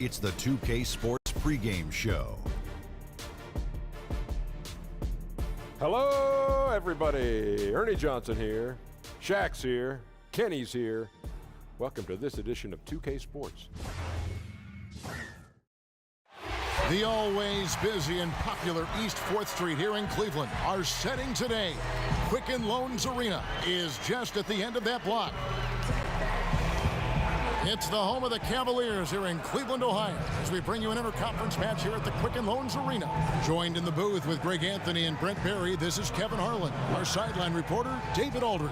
It's the 2K Sports pregame show. Hello, everybody. Ernie Johnson here. Shaq's here. Kenny's here. Welcome to this edition of 2K Sports. The always busy and popular East 4th Street here in Cleveland. Our setting today, Quicken Loans Arena, is just at the end of that block. It's the home of the Cavaliers here in Cleveland, Ohio, as we bring you an interconference match here at the Quicken Loans Arena. Joined in the booth with Greg Anthony and Brent Barry, this is Kevin Harlan. Our sideline reporter, David Aldridge.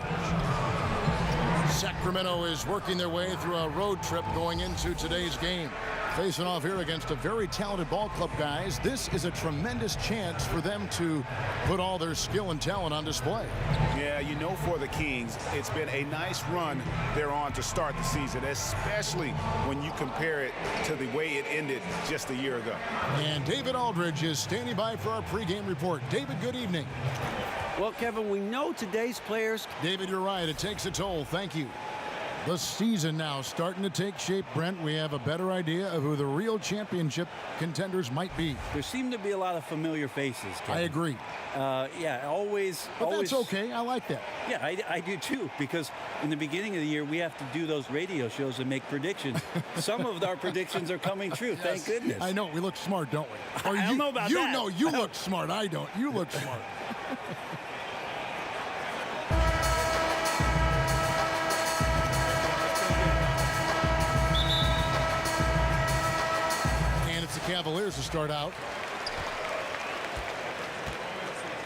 Sacramento is working their way through a road trip going into today's game. Facing off here against a very talented ball club, guys. This is a tremendous chance for them to put all their skill and talent on display. Yeah, you know, for the Kings, it's been a nice run they're on to start the season, especially when you compare it to the way it ended just a year ago. And David Aldridge is standing by for our pregame report. David, good evening. Well, Kevin, we know today's players. David, you're right. It takes a toll. Thank you. The season now starting to take shape, Brent. We have a better idea of who the real championship contenders might be. There seem to be a lot of familiar faces, Kevin. I agree. Yeah, always. But that's okay. I like that. Yeah, I do too, because in the beginning of the year, we have to do those radio shows and make predictions. Some of our predictions are coming true. Yes. Thank goodness. I know. We look smart, don't we? Or I don't know about that. You know you look smart. I don't. You look smart. Cavaliers to start out.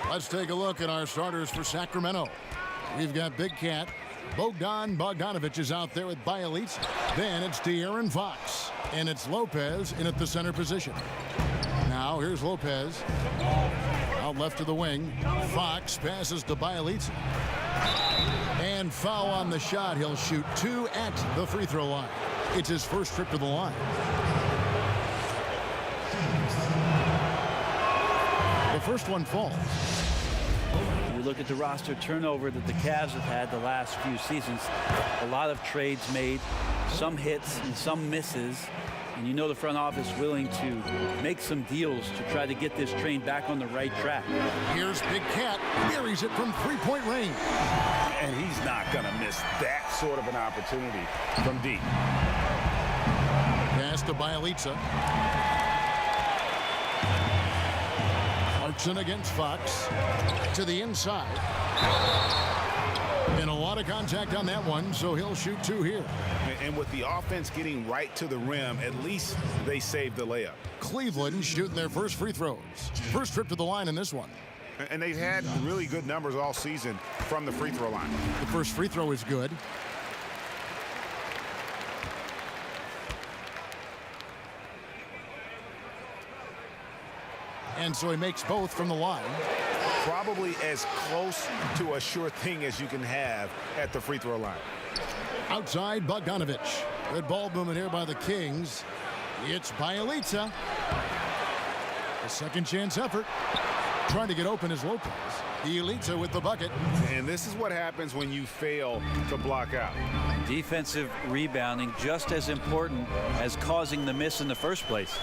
Let's take a look at our starters for Sacramento. We've got Big Cat. Bogdanovich is out there with Bielitz. Then it's De'Aaron Fox. And it's Lopez in at the center position. Now here's Lopez. Out left to the wing. Fox passes to Bielitz. And foul on the shot. He'll shoot 2 at the free throw line. It's his first trip to the line. The first one falls. You look at the roster turnover that the Cavs have had the last few seasons. A lot of trades made, some hits and some misses. And you know the front office willing to make some deals to try to get this train back on the right track. Here's Big Cat. Buries it from three-point range. And he's not going to miss that sort of an opportunity from deep. Pass to Bielitz. Clarkson against Fox to the inside. And a lot of contact on that one, so he'll shoot 2 here. And with the offense getting right to the rim, at least they saved the layup. Cleveland shooting their first free throws. First trip to the line in this one. And they've had really good numbers all season from the free throw line. The first free throw is good. And so he makes both from the line. Probably as close to a sure thing as you can have at the free throw line. Outside, Bogdanovich. Good ball movement here by the Kings. It's Bielitz. A second chance effort. Trying to get open is Lopez. Bielitz with the bucket. And this is what happens when you fail to block out. Defensive rebounding just as important as causing the miss in the first place.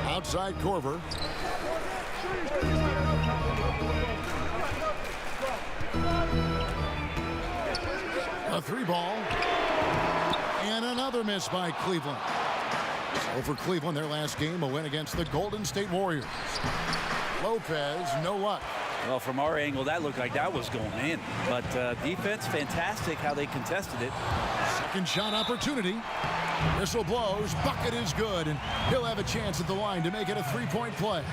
Outside Korver. A 3-ball. And another miss by Cleveland. So for Cleveland, their last game, a win against the Golden State Warriors. Lopez, no luck. Well, from our angle, that looked like that was going in. But defense, fantastic how they contested it. Second shot opportunity. Whistle blows. Bucket is good. And he'll have a chance at the line to make it a 3-point play.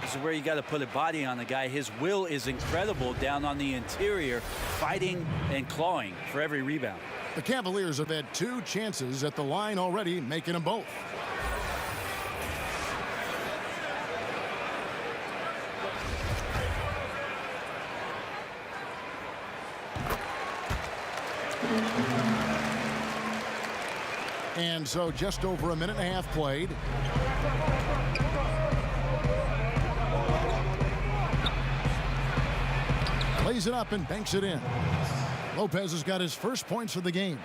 This is where you got to put a body on the guy. His will is incredible down on the interior, fighting and clawing for every rebound. The Cavaliers have had 2 chances at the line already, making them both. And so just over a minute and a half played. Lays it up and banks it in. Lopez has got his first points of the game.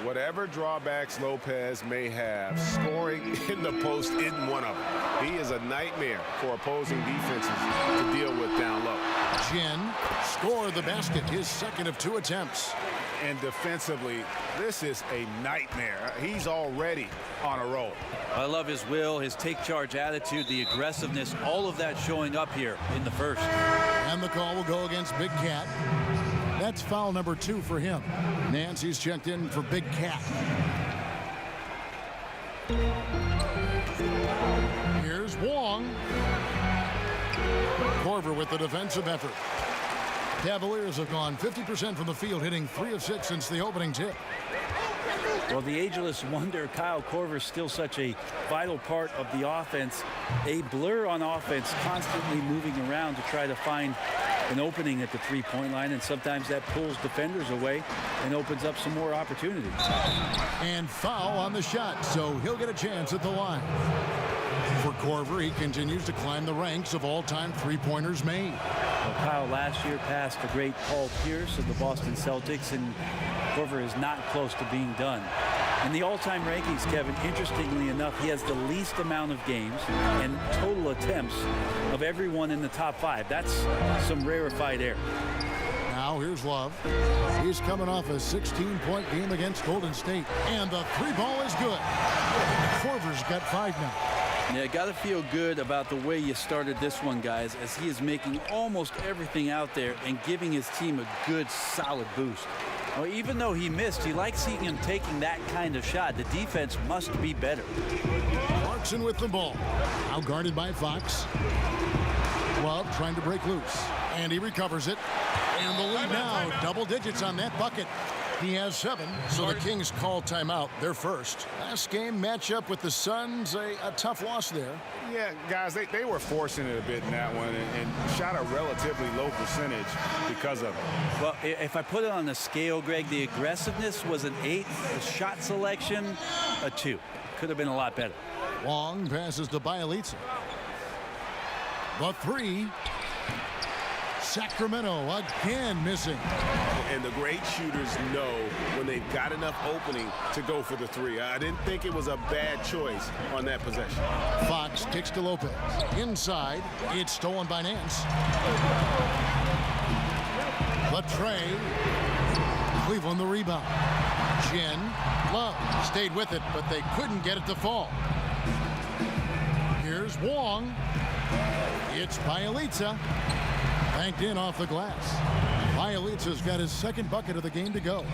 Whatever drawbacks Lopez may have, scoring in the post isn't one of them. He is a nightmare for opposing defenses to deal with down low. Jin scored the basket, his second of 2 attempts. And defensively, this is a nightmare. He's already on a roll. I love his will, his take charge attitude, the aggressiveness, all of that showing up here in the first. And the call will go against Big Cat. That's foul number 2 for him. Nancy's checked in for Big Cat. Here's Wong. Korver with the defensive effort. Cavaliers have gone 50% from the field, hitting 3 of 6 since the opening tip. Well, the ageless wonder, Kyle Korver, is still such a vital part of the offense. A blur on offense, constantly moving around to try to find an opening at the three-point line, and sometimes that pulls defenders away and opens up some more opportunities. And foul on the shot, so he'll get a chance at the line. For Korver, he continues to climb the ranks of all-time three-pointers made. Well, Kyle last year passed the great Paul Pierce of the Boston Celtics, and Korver is not close to being done. In the all-time rankings, Kevin, interestingly enough, he has the least amount of games and total attempts of everyone in the top 5. That's some rarefied air. Now here's Love. He's coming off a 16-point game against Golden State, and the 3-ball is good. Korver's got 5 now. Yeah, got to feel good about the way you started this one, guys, as he is making almost everything out there and giving his team a good, solid boost. Well, even though he missed, he likes seeing him taking that kind of shot. The defense must be better. Clarkson with the ball. Now guarded by Fox. Love trying to break loose, and he recovers it. And the lead now, double digits on that bucket. He has 7, so the Kings call timeout. They're first. Last game matchup with the Suns, a tough loss there. Yeah, guys, they were forcing it a bit in that one and shot a relatively low percentage because of it. Well, if I put it on the scale, Greg, the aggressiveness was an 8. The shot selection, a 2. Could have been a lot better. Long passes to Bielitsa. The 3. Sacramento again missing. And the great shooters know when they've got enough opening to go for the 3. I didn't think it was a bad choice on that possession. Fox kicks to Lopez. Inside, it's stolen by Nance. Latrey. Cleveland the rebound. Jin. Love stayed with it, but they couldn't get it to fall. Here's Wong. It's Bielitsa. Banked in off the glass. Bielitsa's got his second bucket of the game to go.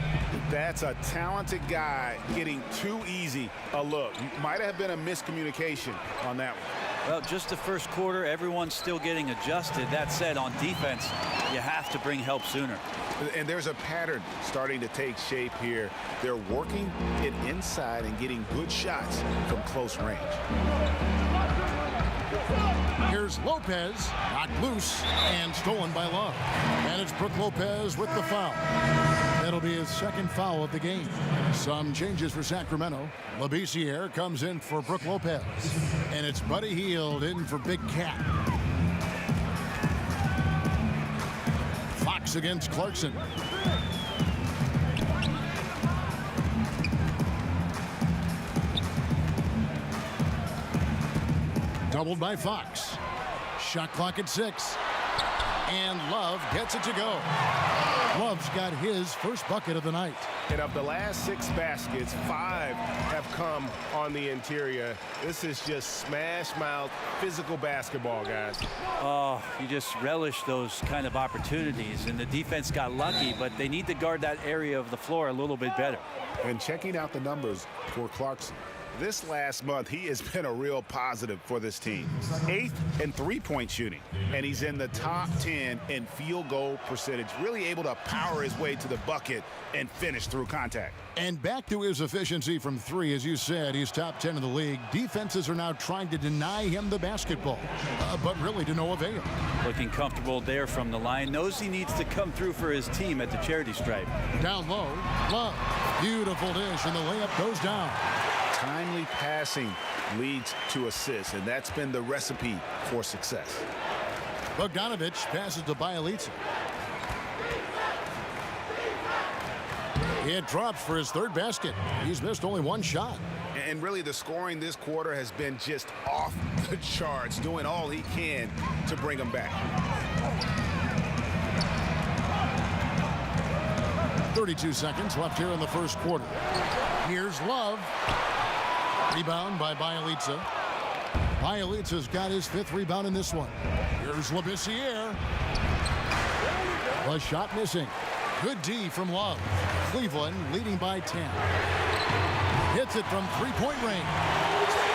That's a talented guy getting too easy a look. Might have been a miscommunication on that one. Well, just the first quarter, everyone's still getting adjusted. That said, on defense, you have to bring help sooner. And there's a pattern starting to take shape here. They're working it inside and getting good shots from close range. Here's Lopez, knocked loose and stolen by Love. And it's Brook Lopez with the foul. That'll be his second foul of the game. Some changes for Sacramento. Labissiere comes in for Brook Lopez. And it's Buddy Hield in for Big Cat. Fox against Clarkson. Doubled by Fox. Shot clock at 6. And Love gets it to go. Love's got his first bucket of the night. And of the last 6 baskets, 5 have come on the interior. This is just smash mouth physical basketball, guys. Oh, you just relish those kind of opportunities. And the defense got lucky, but they need to guard that area of the floor a little bit better. And checking out the numbers for Clarkson. This last month, he has been a real positive for this team. 8th in three-point shooting, and he's in the top 10 in field goal percentage, really able to power his way to the bucket and finish through contact. And back to his efficiency from 3, as you said, he's top 10 in the league. Defenses are now trying to deny him the basketball, but really to no avail. Looking comfortable there from the line. Knows he needs to come through for his team at the charity stripe. Down low, Love. Beautiful dish, and the layup goes down. Timely passing leads to assists, and that's been the recipe for success. Bogdanovich passes to Bielitsa. It drops for his third basket. He's missed only one shot. And really, the scoring this quarter has been just off the charts, doing all he can to bring them back. 32 seconds left here in the first quarter. Here's Love. Rebound by Bielitsa. Bielitsa's got his 5th rebound in this one. Here's Labissiere. The shot missing. Good D from Love. Cleveland leading by 10. Hits it from three-point range.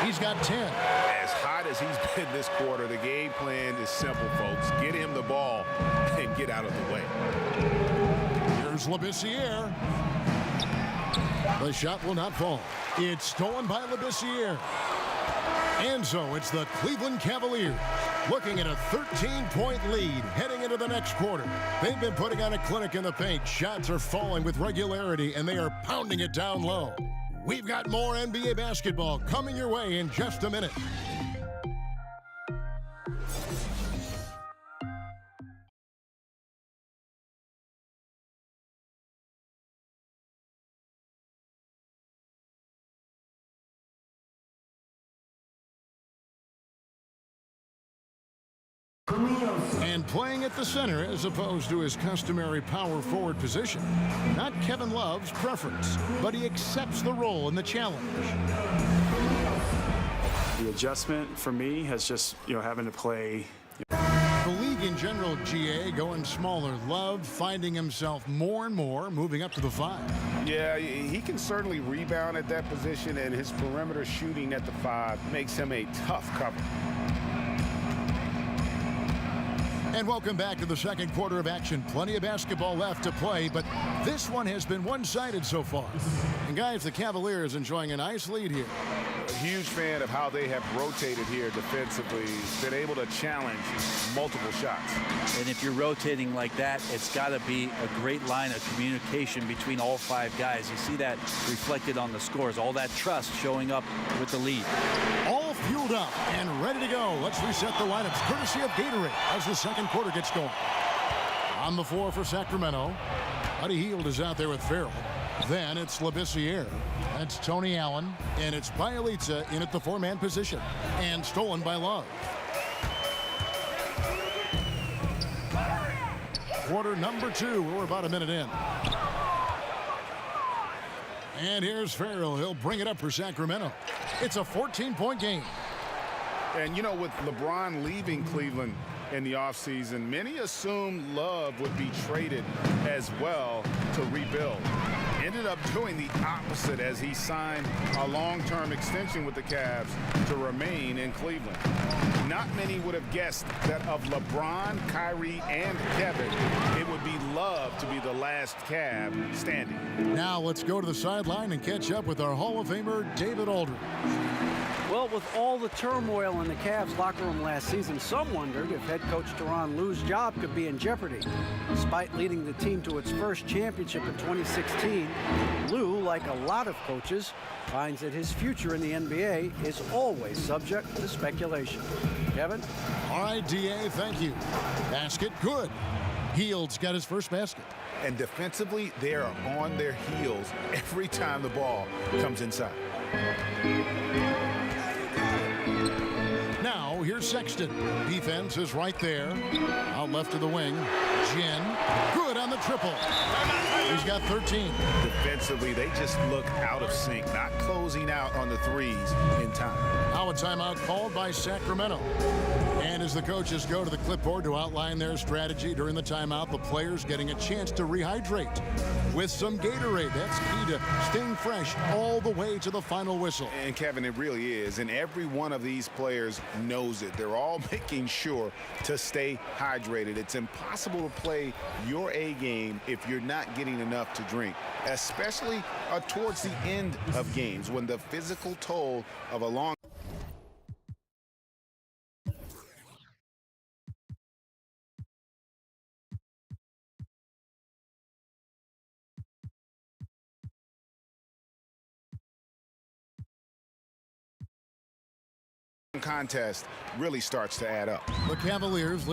He's got 10. As hot as he's been this quarter, the game plan is simple, folks. Get him the ball and get out of the way. Here's Labissiere. The shot will not fall. It's stolen by Labissiere. And so it's the Cleveland Cavaliers looking at a 13-point lead heading into the next quarter. They've been putting on a clinic in the paint. Shots are falling with regularity, and they are pounding it down low. We've got more NBA basketball coming your way in just a minute. And playing at the center as opposed to his customary power forward position. Not Kevin Love's preference, but he accepts the role and the challenge. The adjustment for me has just, having to play. The league in general, GA, going smaller. Love finding himself more and more moving up to the 5. Yeah, he can certainly rebound at that position, and his perimeter shooting at the 5 makes him a tough cover. And welcome back to the second quarter of action. Plenty of basketball left to play, but this one has been one-sided so far. And guys, the Cavaliers enjoying a nice lead here. A huge fan of how they have rotated here defensively, been able to challenge multiple shots. And if you're rotating like that, it's got to be a great line of communication between all 5 guys. You see that reflected on the scores, all that trust showing up with the lead. All fueled up and ready to go. Let's reset the lineups courtesy of Gatorade as the second quarter gets going. On the floor for Sacramento, Buddy Hield is out there with Farrell. Then it's Labissiere. That's Tony Allen. And it's Bielitsa in at the 4-man position. And stolen by Love. Quarter number 2. We're about a minute in. And here's Farrell. He'll bring it up for Sacramento. It's a 14-point game. And, with LeBron leaving Cleveland in the offseason, many assumed Love would be traded as well to rebuild. Ended up doing the opposite as he signed a long-term extension with the Cavs to remain in Cleveland. Not many would have guessed that of LeBron, Kyrie, and Kevin, it would be Love to be the last Cav standing. Now let's go to the sideline and catch up with our Hall of Famer, David Aldridge. Well, with all the turmoil in the Cavs locker room last season, some wondered if head coach Tyronn Lue's job could be in jeopardy. Despite leading the team to its first championship in 2016, Lue, like a lot of coaches, finds that his future in the NBA is always subject to speculation. Kevin? All right, DA, thank you. Basket, good. Hield's got his first basket. And defensively, they are on their heels every time the ball comes inside. Now, here's Sexton. Defense is right there. Out left to the wing. Jin. Good on the triple. He's got 13. Defensively, they just look out of sync, not closing out on the threes in time. Now a timeout called by Sacramento. And as the coaches go to the clipboard to outline their strategy during the timeout, the players getting a chance to rehydrate with some Gatorade. That's key to staying fresh all the way to the final whistle. And Kevin, it really is. And every one of these players knows it. They're all making sure to stay hydrated. It's impossible to play your A game if you're not getting enough to drink, especially towards the end of games when the physical toll of a long contest really starts to add up. The Cavaliers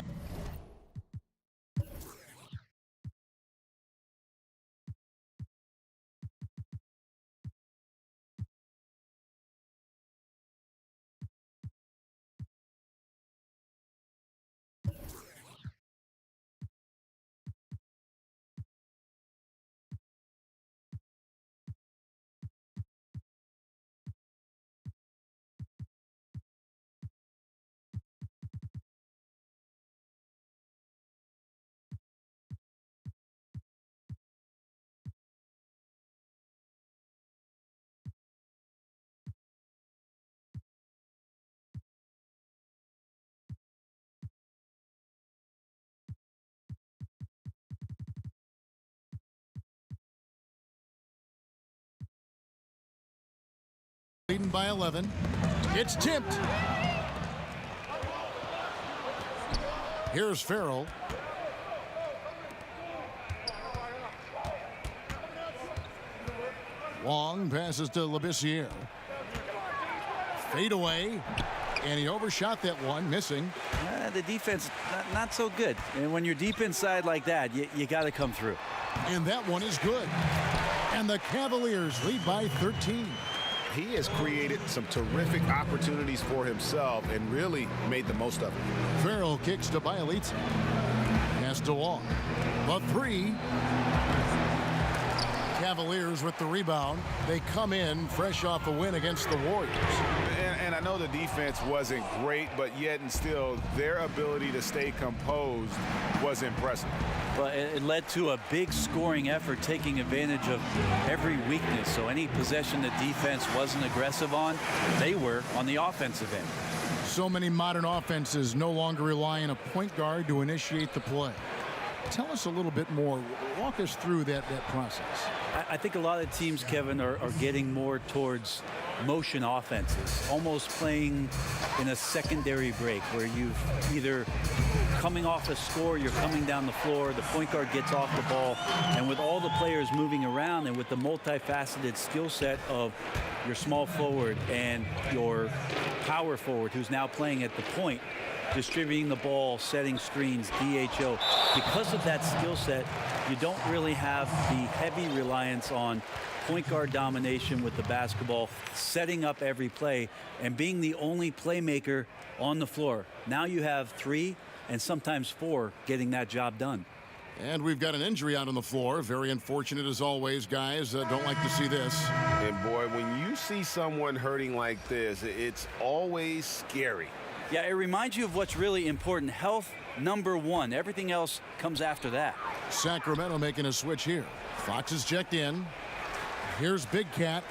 Leading by 11. It's tipped. Here's Farrell. Long passes to Labissiere. Fade away. And he overshot that one, missing. The defense, not so good. And when you're deep inside like that, you got to come through. And that one is good. And the Cavaliers lead by 13. He has created some terrific opportunities for himself and really made the most of it. Farrell kicks to Bielitsa. Pass to Wall. The three. Cavaliers with the rebound. They come in fresh off a win against the Warriors. And I know the defense wasn't great, but yet and still, their ability to stay composed was impressive. But it led to a big scoring effort, taking advantage of every weakness. So any possession the defense wasn't aggressive on, they were on the offensive end. So many modern offenses no longer rely on a point guard to initiate the play. Tell us a little bit more. Walk us through that process. I think a lot of teams, Kevin, are getting more towards motion offenses, almost playing in a secondary break where you've either coming off a score, you're coming down the floor, the point guard gets off the ball, and with all the players moving around and with the multifaceted skill set of your small forward and your power forward who's now playing at the point, distributing the ball, setting screens, DHO. Because of that skill set, you don't really have the heavy reliance on point guard domination with the basketball, setting up every play, and being the only playmaker on the floor. Now you have 3 and sometimes 4 getting that job done. And we've got an injury out on the floor. Very unfortunate as always, guys. Don't like to see this. And boy, when you see someone hurting like this, it's always scary. Yeah, it reminds you of what's really important. Health, number 1. Everything else comes after that. Sacramento making a switch here. Fox is checked in. Here's Big Cat.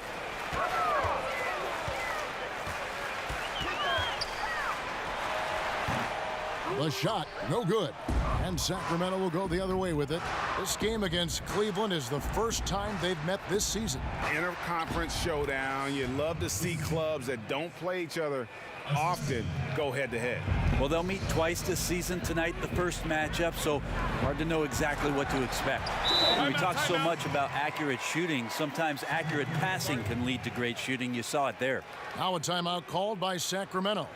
The shot, no good. And Sacramento will go the other way with it. This game against Cleveland is the first time they've met this season. Interconference showdown. You love to see clubs that don't play each other often go head-to-head. Well, they'll meet twice this season. Tonight, the first matchup, so hard to know exactly what to expect. We talk so much about accurate shooting. Sometimes accurate passing can lead to great shooting. You saw it there. Now a timeout called by Sacramento.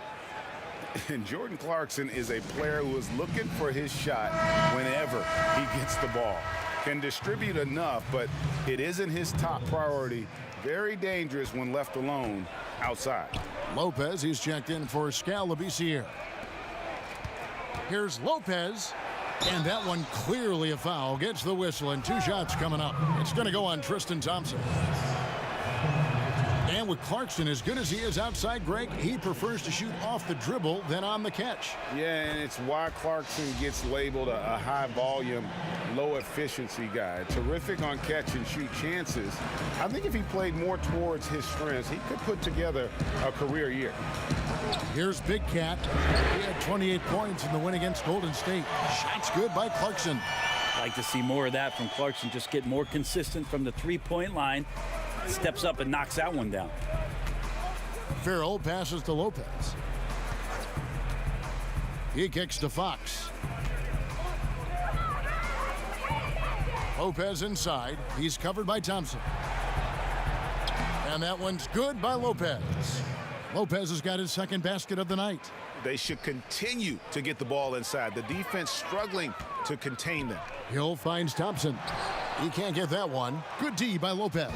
And Jordan Clarkson is a player who is looking for his shot whenever he gets the ball. Can distribute enough, but it isn't his top priority. Very dangerous when left alone outside. Lopez, he's checked in for Labissiere. Here's Lopez. And that one clearly a foul. Gets the whistle and 2 shots coming up. It's going to go on Tristan Thompson. And with Clarkson as good as he is outside, Greg, he prefers to shoot off the dribble than on the catch. Yeah, and it's why Clarkson gets labeled a high volume, low efficiency guy. Terrific on catch and shoot chances. I think if he played more towards his strengths, he could put together a career year. Here's Big Cat. He had 28 points in the win against Golden State. Shots good by Clarkson. Like to see more of that from Clarkson. Just get more consistent from the 3-point line. Steps up and knocks that one down. Farrell passes to Lopez. He kicks to Fox. Lopez inside. He's covered by Thompson. And that one's good by Lopez. Lopez has got his second basket of the night. They should continue to get the ball inside. The defense struggling to contain them. Hill finds Thompson. He can't get that one. Good D by Lopez.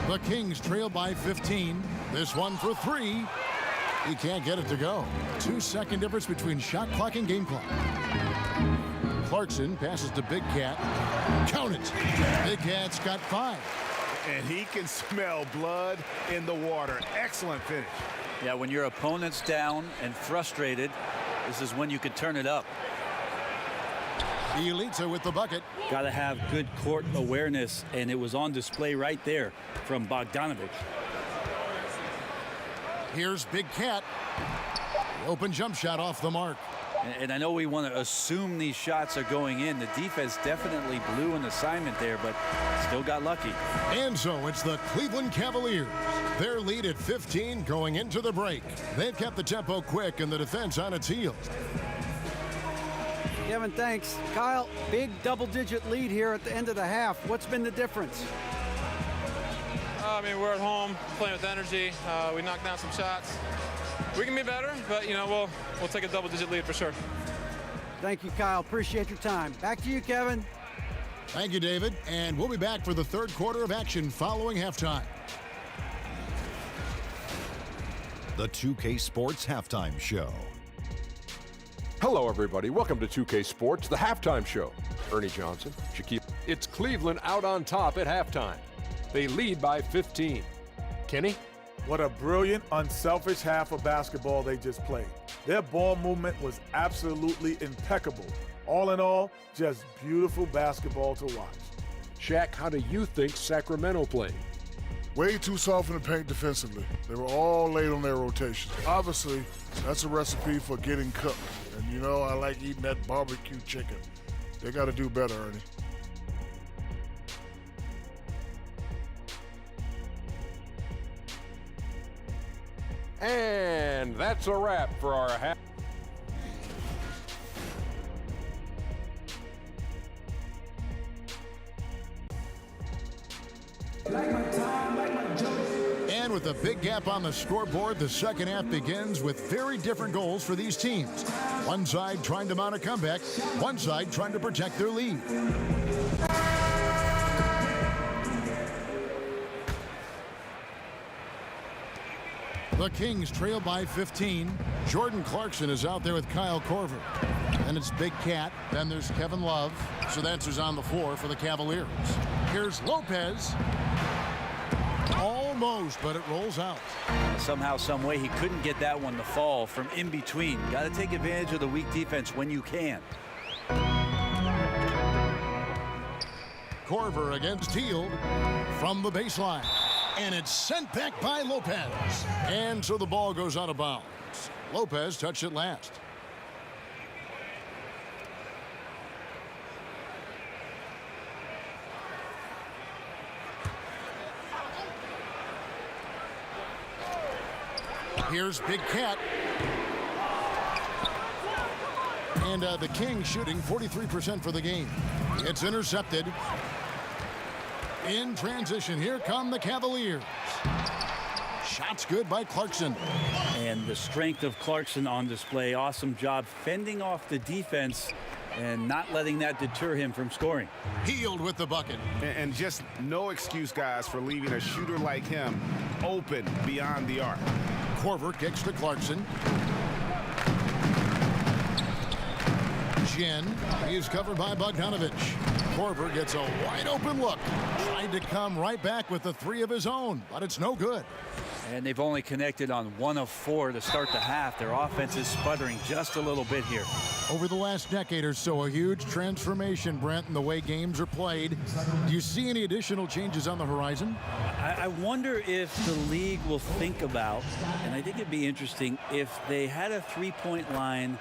The Kings trail by 15. This one for 3. He can't get it to go. 2-second difference between shot clock and game clock. Clarkson passes to Big Cat. Count it. Big Cat's got 5. And he can smell blood in the water. Excellent finish. Yeah, when your opponent's down and frustrated, this is when you can turn it up. Bielitsa with the bucket. Got to have good court awareness, and it was on display right there from Bogdanovich. Here's Big Cat. The open jump shot off the mark. And I know we want to assume these shots are going in. The defense definitely blew an assignment there, but still got lucky. And so it's the Cleveland Cavaliers. Their lead at 15 going into the break. They've kept the tempo quick and the defense on its heels. Kevin, thanks. Kyle, big double-digit lead here at the end of the half. What's been the difference? I mean, we're at home playing with energy. We knocked down some shots. We can be better, but you know, we'll take a double-digit lead for sure. Thank you, Kyle. Appreciate your time. Back to you, Kevin. Thank you, David. And we'll be back for the third quarter of action following halftime. The 2K Sports Halftime Show. Hello, everybody. Welcome to 2K Sports, the halftime show. Ernie Johnson, Shaquille. It's Cleveland out on top at halftime. They lead by 15. Kenny? What a brilliant, unselfish half of basketball they just played. Their ball movement was absolutely impeccable. All in all, just beautiful basketball to watch. Shaq, how do you think Sacramento played? Way too soft in the paint defensively. They were all late on their rotation. Obviously, that's a recipe for getting cooked. And you know, I like eating that barbecue chicken. They got to do better, Ernie. And that's a wrap for our half. And with a big gap on the scoreboard, the second half begins with very different goals for these teams. One side trying to mount a comeback, one side trying to protect their lead. The Kings trail by 15. Jordan Clarkson is out there with Kyle Korver. Then it's Big Cat. Then there's Kevin Love. So that's who's on the floor for the Cavaliers. Here's Lopez. Almost, but it rolls out. Somehow, some way, he couldn't get that one to fall from in between. Got to take advantage of the weak defense when you can. Korver against Hield from the baseline. And it's sent back by Lopez. And so the ball goes out of bounds. Lopez touched it last. Here's Big Cat. And the Kings shooting 43% for the game. It's intercepted. In transition, here come the Cavaliers. Shots good by Clarkson. And the strength of Clarkson on display. Awesome job fending off the defense and not letting that deter him from scoring. Hield with the bucket. And just no excuse, guys, for leaving a shooter like him open beyond the arc. Korver kicks to Clarkson. Jen, he's covered by Bogdanovich. Korver gets a wide open look. Tried to come right back with the three of his own, but it's no good. And they've only connected on 1 of 4 to start the half. Their offense is sputtering just a little bit here. Over the last decade or so, a huge transformation, Brent, in the way games are played. Do you see any additional changes on the horizon? I wonder if the league will think about, and I think it'd be interesting, if they had a three-point line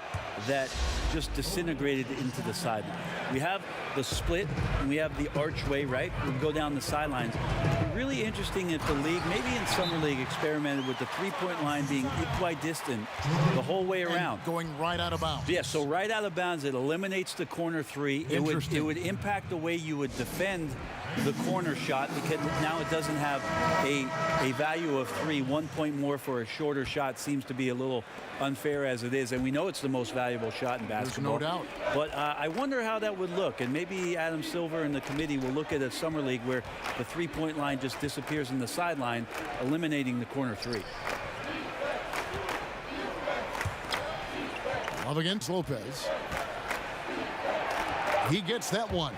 that just disintegrated into the sideline. We have the split, and we have the archway, right? We go down the sidelines. It'd be really interesting if the league, maybe in Summer League, experimented with the three-point line being equidistant the whole way around. And going right out of bounds. Yeah, so right out of bounds, it eliminates the corner three. It would impact the way you would defend the corner shot, because now it doesn't have a value of 3. 1 point more for a shorter shot seems to be a little unfair as it is, and we know it's the most valuable shot in basketball. There's no doubt. But I wonder how that would look, and maybe Adam Silver and the committee will look at a summer league where the three-point line just disappears in the sideline, eliminating the corner 3. Love against Lopez. He gets that one.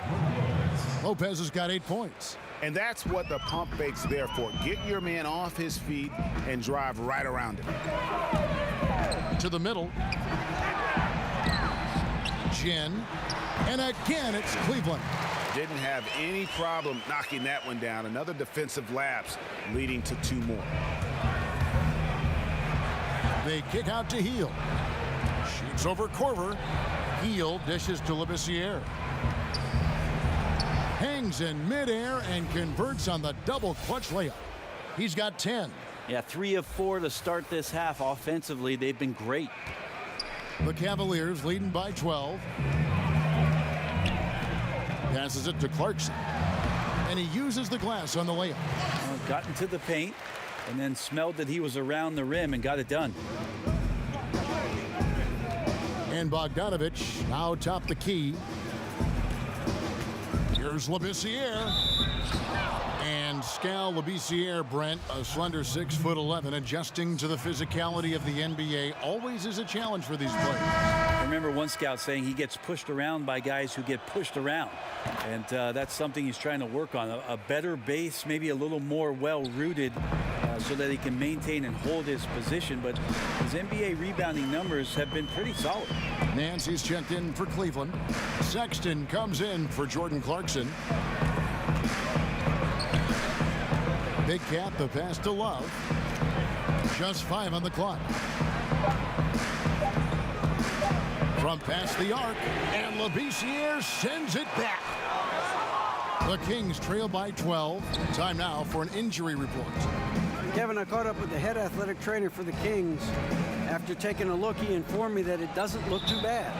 Lopez has got 8 points. And that's what the pump fake's there for. Get your man off his feet and drive right around him. To the middle. Jen. And again, it's Cleveland. Didn't have any problem knocking that one down. Another defensive lapse leading to 2 more. They kick out to Hield. Shoots over Corver. Heel dishes to Labissiere. Hangs in midair and converts on the double clutch layup. He's got 10. Yeah, 3 of 4 to start this half. Offensively, they've been great. The Cavaliers leading by 12. Passes it to Clarkson. And he uses the glass on the layup. Got into the paint and then smelled that he was around the rim and got it done. And Bogdanovich now top the key. Here's Labissiere. And Skal Labissiere, Brent, a slender 6'11", adjusting to the physicality of the NBA, always is a challenge for these players. I remember one scout saying he gets pushed around by guys who get pushed around. And that's something he's trying to work on. A better base, maybe a little more well-rooted so that he can maintain and hold his position. But his NBA rebounding numbers have been pretty solid. Nancy's checked in for Cleveland. Sexton comes in for Jordan Clarkson. Big Cat, the pass to Love. Just 5 on the clock. From past the arc, and Labissiere sends it back. The Kings trail by 12. Time now for an injury report. Kevin, I caught up with the head athletic trainer for the Kings. After taking a look, he informed me that it doesn't look too bad.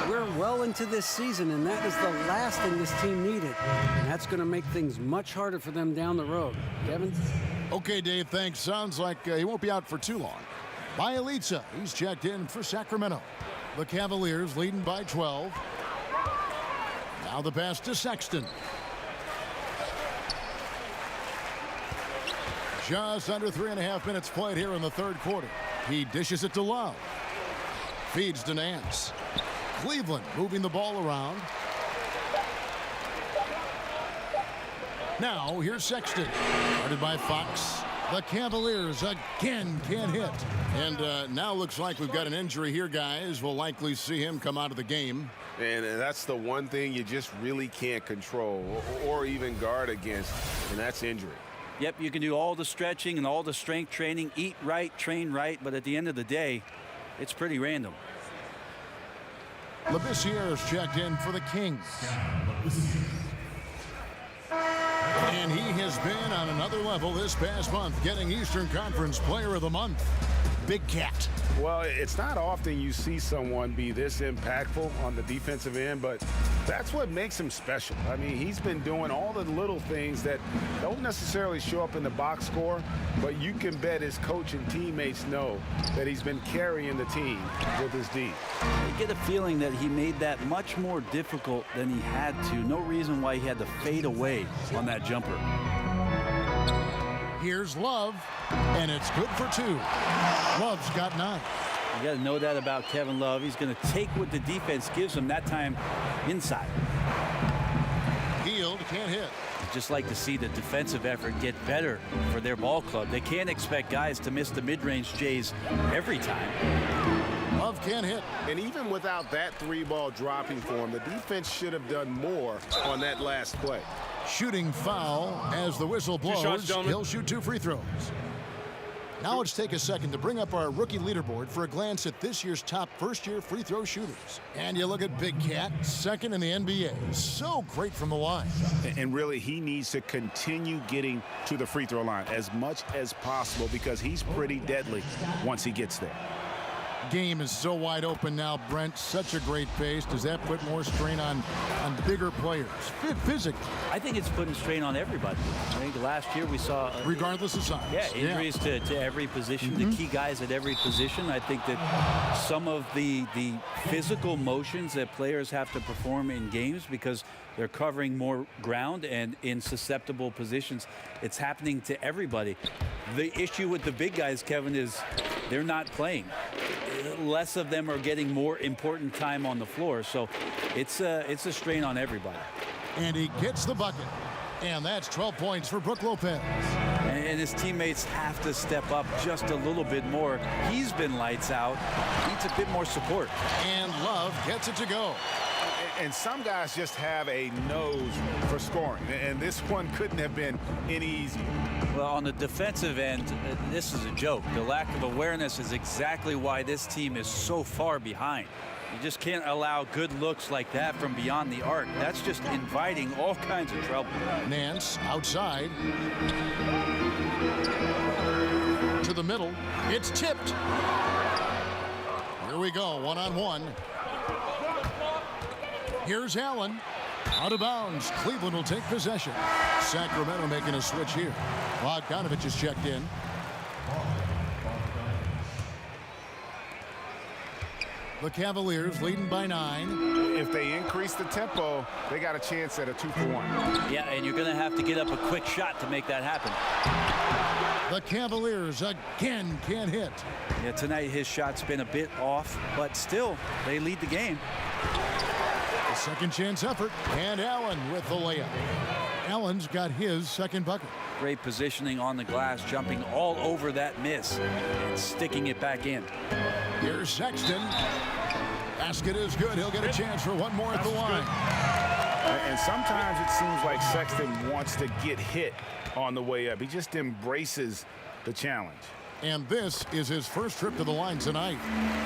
We're well into this season, and that is the last thing this team needed. And that's going to make things much harder for them down the road. Kevin? Okay, Dave, thanks. Sounds like he won't be out for too long. Bielitsa, he's checked in for Sacramento. The Cavaliers leading by 12. Now the pass to Sexton. Just under 3.5 minutes played here in the third quarter. He dishes it to Love. Feeds to Nance. Cleveland moving the ball around. Now here's Sexton. Guarded by Fox. The Cavaliers again can't hit. And now looks like we've got an injury here, guys. We'll likely see him come out of the game. And that's the one thing you just really can't control or even guard against, and that's injury. Yep, you can do all the stretching and all the strength training, eat right, train right, but at the end of the day, it's pretty random. Labissiere's checked in for the Kings. And he has been on another level this past month, getting Eastern Conference Player of the Month. Big Cat. Well, it's not often you see someone be this impactful on the defensive end, but that's what makes him special. I mean, he's been doing all the little things that don't necessarily show up in the box score, but you can bet his coach and teammates know that he's been carrying the team with his D. I get a feeling that he made that much more difficult than he had to. No reason why he had to fade away on that jumper. Here's Love, and it's good for 2. Love's got 9. You got to know that about Kevin Love. He's going to take what the defense gives him, that time inside. Hield can't hit. I'd just like to see the defensive effort get better for their ball club. They can't expect guys to miss the mid-range Jays every time. Love can't hit. And even without that 3-ball dropping for him, the defense should have done more on that last play. Shooting foul as the whistle blows. He'll shoot 2 free throws. Now let's take a second to bring up our rookie leaderboard for a glance at this year's top first-year free throw shooters. And you look at Big Cat, second in the NBA. So great from the line. And really, he needs to continue getting to the free throw line as much as possible because he's pretty deadly once he gets there. Game is so wide open now, Brent. Such a great pace. Does that put more strain on bigger players physically? I think it's putting strain on everybody. I think last year we saw regardless of size. Yeah, injuries to every position, the key guys at every position. I think that some of the physical motions that players have to perform in games because they're covering more ground and in susceptible positions, it's happening to everybody. The issue with the big guys, Kevin, is they're not playing. Less of them are getting more important time on the floor, so it's a strain on everybody. And he gets the bucket, and that's 12 points for Brook Lopez. And his teammates have to step up just a little bit more. He's been lights out. Needs a bit more support. And Love gets it to go. And some guys just have a nose for scoring, and this one couldn't have been any easier. Well, on the defensive end, this is a joke. The lack of awareness is exactly why this team is so far behind. You just can't allow good looks like that from beyond the arc. That's just inviting all kinds of trouble. Nance outside. To the middle. It's tipped. Here we go, one-on-one. Here's Allen. Out of bounds. Cleveland will take possession. Sacramento making a switch here. Bogdanovich is checked in. The Cavaliers leading by 9. If they increase the tempo, they got a chance at a 2-for-1. Yeah, and you're going to have to get up a quick shot to make that happen. The Cavaliers again can't hit. Yeah, tonight his shot's been a bit off, but still, they lead the game. A second chance effort, and Allen with the layup. Allen's got his second bucket. Great positioning on the glass, jumping all over that miss and sticking it back in. Here's Sexton. Basket is good. He'll get a chance for one more at the line. And sometimes it seems like Sexton wants to get hit on the way up. He just embraces the challenge. And this is his first trip to the line tonight.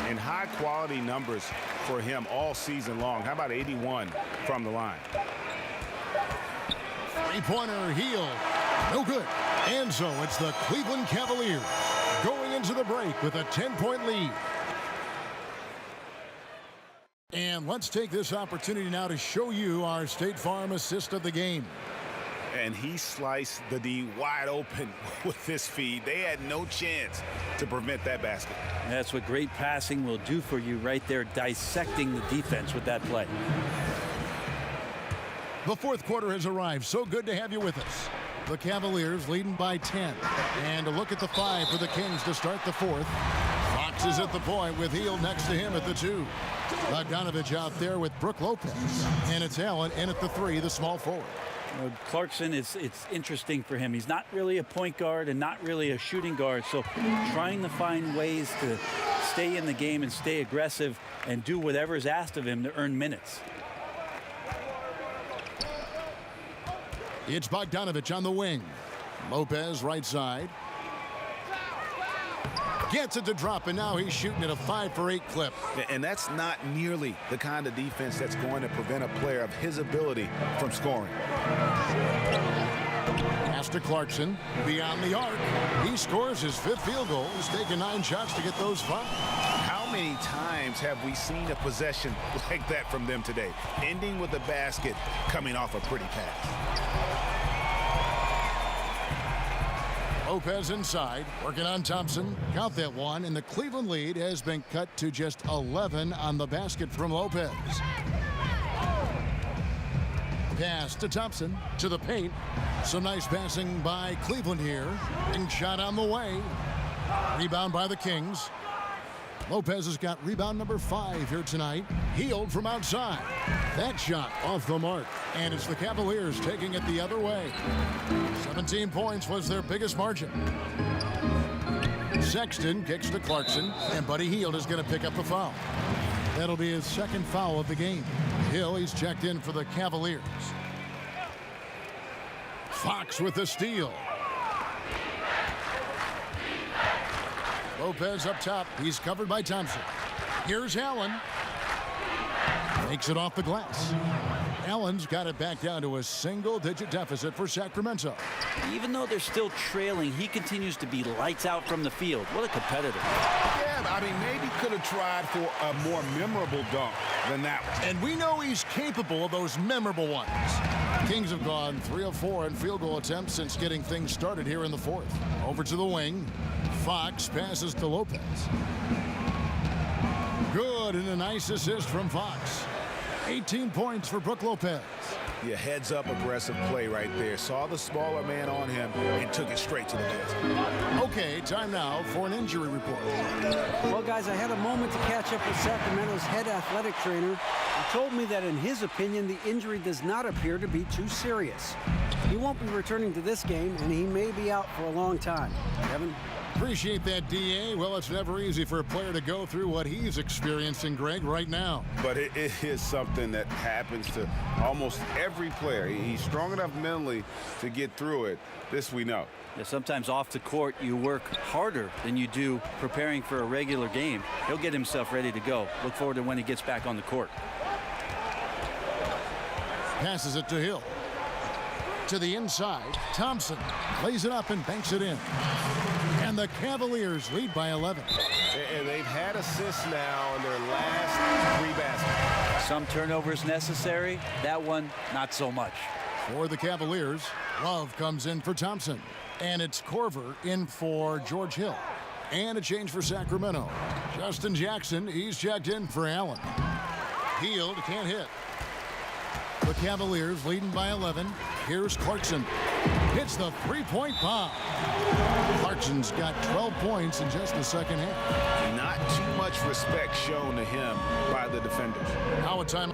And high-quality numbers for him all season long. How about 81 from the line? Three-pointer, heel. No good. And so it's the Cleveland Cavaliers going into the break with a 10-point lead. And let's take this opportunity now to show you our State Farm assist of the game. And he sliced the D wide open with this feed. They had no chance to prevent that basket. That's what great passing will do for you right there, dissecting the defense with that play. The fourth quarter has arrived. So good to have you with us. The Cavaliers leading by 10. And a look at the 5 for the Kings to start the fourth. Fox is at the point with Hield next to him at the 2. Bogdanovich out there with Brook Lopez. And it's Allen in at the 3, the small forward. Clarkson, it's interesting for him. He's not really a point guard and not really a shooting guard, so trying to find ways to stay in the game and stay aggressive and do whatever is asked of him to earn minutes. It's Bogdanovich on the wing. Lopez right side. Gets it to drop, and now he's shooting at a 5-for-8 clip. And that's not nearly the kind of defense that's going to prevent a player of his ability from scoring. Pass to Clarkson. Beyond the arc. He scores his 5th field goal. He's taken 9 shots to get those 5. How many times have we seen a possession like that from them today? Ending with a basket, coming off a pretty pass. Lopez inside, working on Thompson. Count that one, and the Cleveland lead has been cut to just 11 on the basket from Lopez. Pass to Thompson, to the paint. Some nice passing by Cleveland here. And shot on the way. Rebound by the Kings. Lopez has got rebound number 5 here tonight. Hield from outside. That shot off the mark. And it's the Cavaliers taking it the other way. 17 points was their biggest margin. Sexton kicks to Clarkson, and Buddy Hield is going to pick up the foul. That'll be his 2nd foul of the game. Hill, he's checked in for the Cavaliers. Fox with the steal. Lopez up top. He's covered by Thompson. Here's Allen. Makes it off the glass. Allen's got it back down to a single-digit deficit for Sacramento. Even though they're still trailing, he continues to be lights out from the field. What a competitor. Yeah, I mean, maybe could have tried for a more memorable dunk than that one. And we know he's capable of those memorable ones. Kings have gone 3 of 4 in field goal attempts since getting things started here in the 4th. Over to the wing. Fox passes to Lopez. Good, and a nice assist from Fox. 18 points for Brook Lopez. Yeah, heads-up aggressive play right there. Saw the smaller man on him and took it straight to the basket. Okay, time now for an injury report. Well, guys, I had a moment to catch up with Sacramento's head athletic trainer. He told me that in his opinion, the injury does not appear to be too serious. He won't be returning to this game, and he may be out for a long time. Kevin? Appreciate that, DA. Well, it's never easy for a player to go through what he's experiencing, Greg, right now. But it is something that happens to almost every player. He's strong enough mentally to get through it. This we know. Yeah, sometimes off the court, you work harder than you do preparing for a regular game. He'll get himself ready to go. Look forward to when he gets back on the court. Passes it to Hill. To the inside, Thompson lays it up and banks it in. And the Cavaliers lead by 11. And they've had assists now in their last 3 baskets. Some turnovers necessary. That one, not so much. For the Cavaliers, Love comes in for Thompson. And it's Corver in for George Hill. And a change for Sacramento. Justin Jackson, he's checked in for Allen. Hield can't hit. The Cavaliers leading by 11. Here's Clarkson. Hits the three-point bomb. Clarkson's got 12 points in just the second half. Not too much respect shown to him by the defenders. Now a time.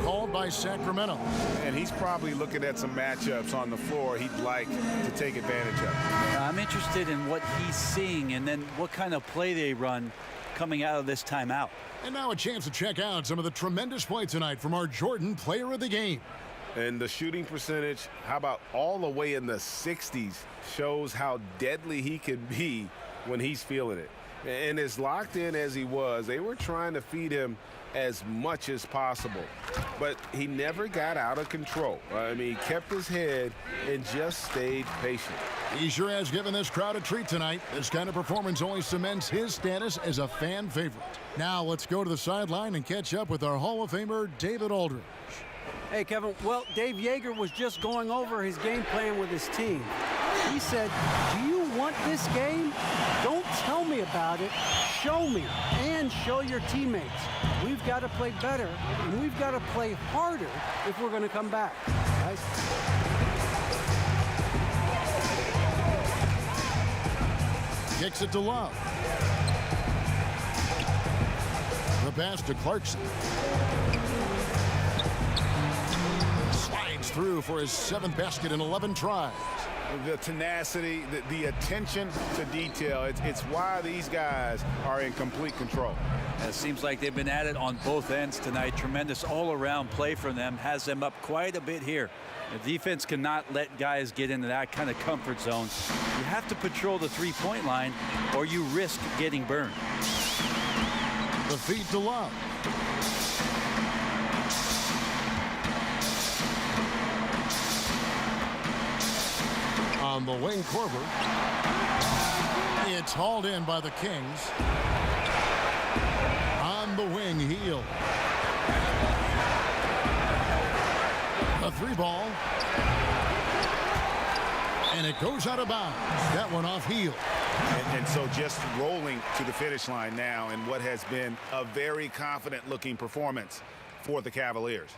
Called by Sacramento. And he's probably looking at some matchups on the floor he'd like to take advantage of. I'm interested in what he's seeing and then what kind of play they run coming out of this timeout. And now a chance to check out some of the tremendous play tonight from our Jordan Player of the Game. And the shooting percentage, how about all the way in the 60s, shows how deadly he can be when he's feeling it. And as locked in as he was, they were trying to feed him as much as possible. But he never got out of control. I mean, he kept his head and just stayed patient. He sure has given this crowd a treat tonight. This kind of performance only cements his status as a fan favorite. Now let's go to the sideline and catch up with our Hall of Famer, David Aldridge. Hey, Kevin. Well, Dave Yeager was just going over his game plan with his team. He said, do you want this game? Don't tell me about it. Show me and show your teammates. We've got to play better, and we've got to play harder if we're going to come back. Guys. Kicks it to Love. The pass to Clarkson. Slides through for his 7th basket in 11 tries. The tenacity, the attention to detail, it's why these guys are in complete control. It seems like they've been at it on both ends tonight. Tremendous all-around play from them. Has them up quite a bit here. The defense cannot let guys get into that kind of comfort zone. You have to patrol the three-point line or you risk getting burned. The feed to Love. On the wing, Corver. It's hauled in by the Kings. On the wing, Hield. A 3-ball. And it goes out of bounds. That one off Hield. And so just rolling to the finish line now in what has been a very confident-looking performance for the Cavaliers.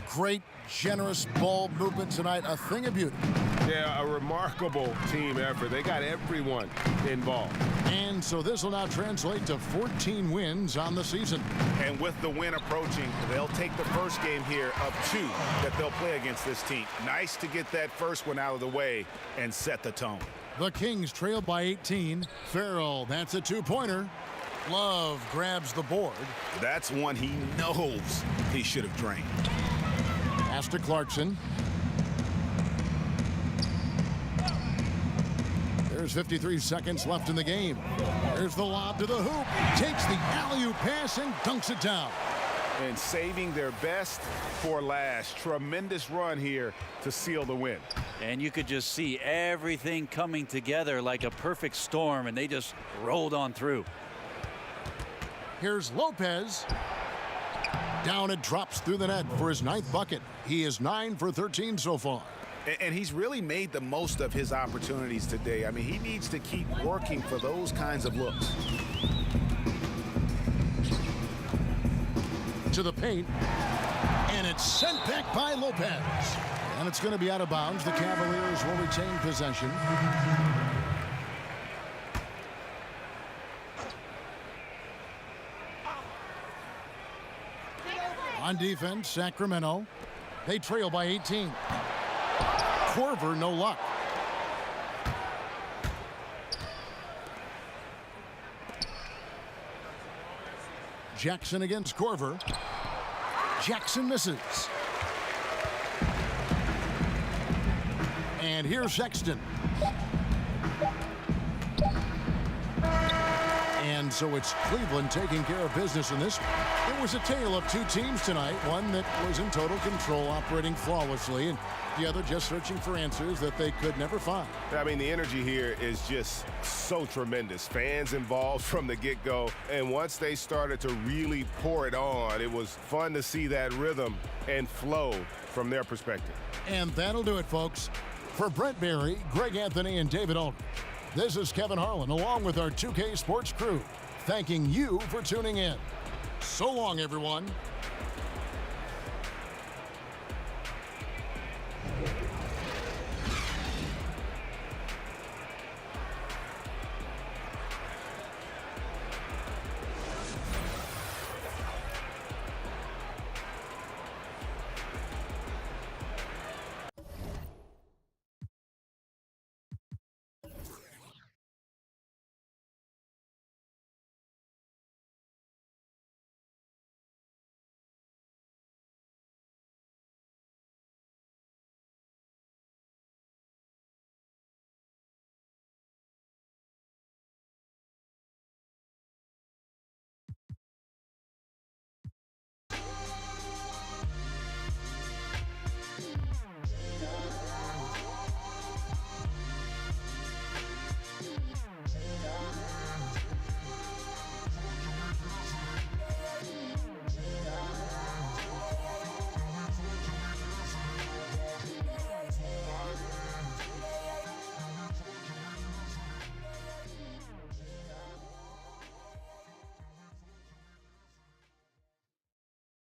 Great, generous ball movement tonight. A thing of beauty. Yeah, a remarkable team effort. They got everyone involved. And so this will now translate to 14 wins on the season. And with the win approaching, they'll take the first game here of 2 that they'll play against this team. Nice to get that first one out of the way and set the tone. The Kings trail by 18. Farrell, that's a 2-pointer. Love grabs the board. That's one he knows he should have drained. Pass to Clarkson. There's 53 seconds left in the game. There's the lob to the hoop. Takes the alley-oop pass and dunks it down. And saving their best for last. Tremendous run here to seal the win. And you could just see everything coming together like a perfect storm, and they just rolled on through. Here's Lopez. Down it drops through the net for his 9th bucket. He is 9 for 13 so far. And he's really made the most of his opportunities today. I mean, he needs to keep working for those kinds of looks. To the paint. And it's sent back by Lopez. And it's going to be out of bounds. The Cavaliers will retain possession. On defense, Sacramento. They trail by 18. Korver, no luck. Jackson against Korver. Jackson misses. And here's Sexton. And so it's Cleveland taking care of business in this one. It was a tale of two teams tonight. One that was in total control, operating flawlessly, and the other just searching for answers that they could never find. I mean, the energy here is just so tremendous. Fans involved from the get-go, and once they started to really pour it on, it was fun to see that rhythm and flow from their perspective. And that'll do it, folks. For Brent Barry, Greg Anthony, and David Aldridge, this is Kevin Harlan, along with our 2K Sports crew, thanking you for tuning in. So long, everyone.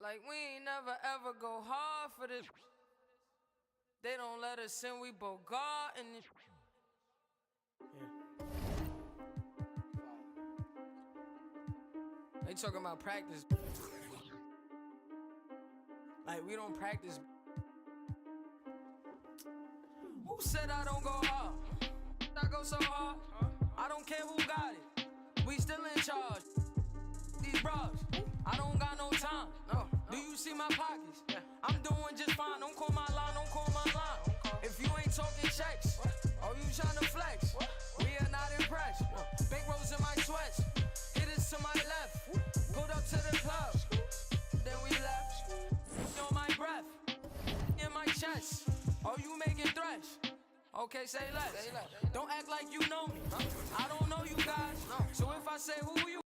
Like we ain't never ever go hard for this. They don't let us in, we both God and this. Yeah. They talking about practice. Like we don't practice. Who said I don't go hard? I go so hard. I don't care who got it. We still in charge. These bras, I don't got no time. No. Do you see my pockets? Yeah. I'm doing just fine. Don't call my line, don't call my line. If you ain't talking checks, oh, you trying to flex? We are not impressed. Big rolls in my sweats. Hit it to my left. Pulled up to the club. Then we left. On my breath. In my chest. Oh, you making threats? Okay, say less. Don't act like you know me. I don't know you guys. So if I say who you